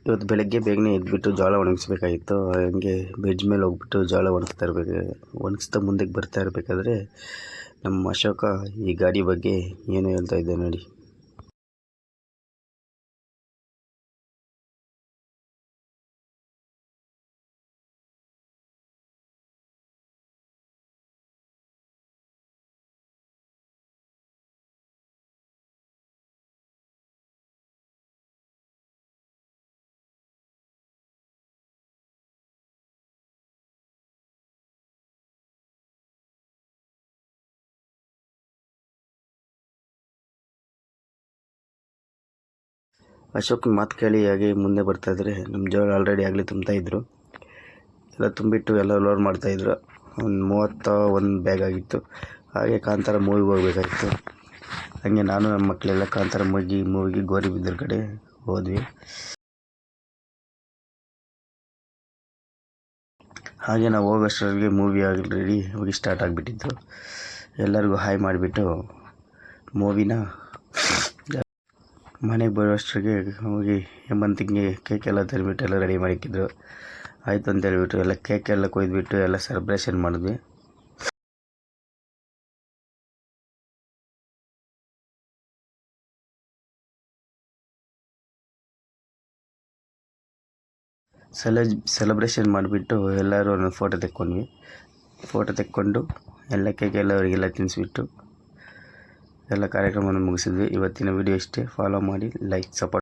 ಇವತ್ತು ಬೆಳಗ್ಗೆ ಬೇಗನೆ ಎದ್ಬಿಟ್ಟು ಜೋಳ ಒಣಗಿಸ್ಬೇಕಾಗಿತ್ತು. ಹಂಗೆ ಬ್ರಿಡ್ಜ್ ಮೇಲೆ ಹೋಗ್ಬಿಟ್ಟು ಜೋಳ ಒಣಗಿಸ್ತಾ ಮುಂದಕ್ಕೆ ಬರ್ತಾ ಇರಬೇಕಾದ್ರೆ ನಮ್ಮ ಅಶೋಕ ಈ ಗಾಡಿ ಬಗ್ಗೆ ಏನು ಹೇಳ್ತಾ ಇದ್ದೆ ನೋಡಿ. ಅಶೋಕ್ ಮಾತು ಕೇಳಿ ಹಾಗೆ ಮುಂದೆ ಬರ್ತಾಯಿದ್ರೆ ನಮ್ಮ ಜೋಳ ಆಲ್ರೆಡಿ ಆಗಲೇ ತುಂಬ್ತಾಯಿದ್ರು. ಎಲ್ಲ ತುಂಬಿಟ್ಟು ಎಲ್ಲ ಲೋಡ್ ಮಾಡ್ತಾಯಿದ್ರು. ಒಂದು 31 ಬ್ಯಾಗ್ ಆಗಿತ್ತು. ಹಾಗೆ ಕಾಂತಾರ ಮೂವಿಗೆ ಹೋಗ್ಬೇಕಾಗಿತ್ತು. ಹಾಗೆ ನಾನು ನಮ್ಮ ಮಕ್ಕಳೆಲ್ಲ ಕಾಂತಾರ ಮೂವಿಗೆ ಗೌರಿಬಿದನೂರು ಕಡೆ ಹೋದ್ವಿ. ಹಾಗೆ ನಾವು ಹೋಗೋಷ್ಟರಲ್ಲಿ ಮೂವಿ ಆಲ್ರೆಡಿ ಹೋಗಿ ಸ್ಟಾರ್ಟ್ ಆಗಿಬಿಟ್ಟಿತ್ತು. ಎಲ್ಲರಿಗೂ ಹಾಯ್ ಮಾಡಿಬಿಟ್ಟು ಮೂವಿನ ಮನೆಗೆ ಬರೋಷ್ಟರಿಗೆ ಹೋಗಿ ಹೇಮಂತಿಗೆ ಕೇಕ್ ಎಲ್ಲ ತಂದುಬಿಟ್ಟು ಎಲ್ಲ ರೆಡಿ ಮಾಡಿಕ್ಕಿದ್ರು. ಆಯಿತು ಅಂತ ಹೇಳ್ಬಿಟ್ಟು ಎಲ್ಲ ಕೇಕ್ ಎಲ್ಲ ಕೊಯ್ದುಬಿಟ್ಟು ಎಲ್ಲ ಸೆಲೆಬ್ರೇಷನ್ ಮಾಡಿದ್ವಿ. ಸೆಲೆಬ್ರೇಷನ್ ಮಾಡಿಬಿಟ್ಟು ಎಲ್ಲರೂ ಒಂದೊಂದು ಫೋಟೋ ತೆಕ್ಕೊಂಡ್ವಿ. ಫೋಟೋ ತೆಕ್ಕೊಂಡು ಎಲ್ಲ ಕೇಕ್ ಎಲ್ಲ ಅವರಿಗೆಲ್ಲ ತಿನ್ನಿಸ್ಬಿಟ್ಟು ಎಲ್ಲ ಕಾರ್ಯಕ್ರಮವನ್ನು ಮುಗಿಸಿದ್ವಿ. ಇವತ್ತಿನ ವಿಡಿಯೋ ಇಷ್ಟೇ. ಫಾಲೋ ಮಾಡಿ, ಲೈಕ್, ಸಪೋರ್ಟ್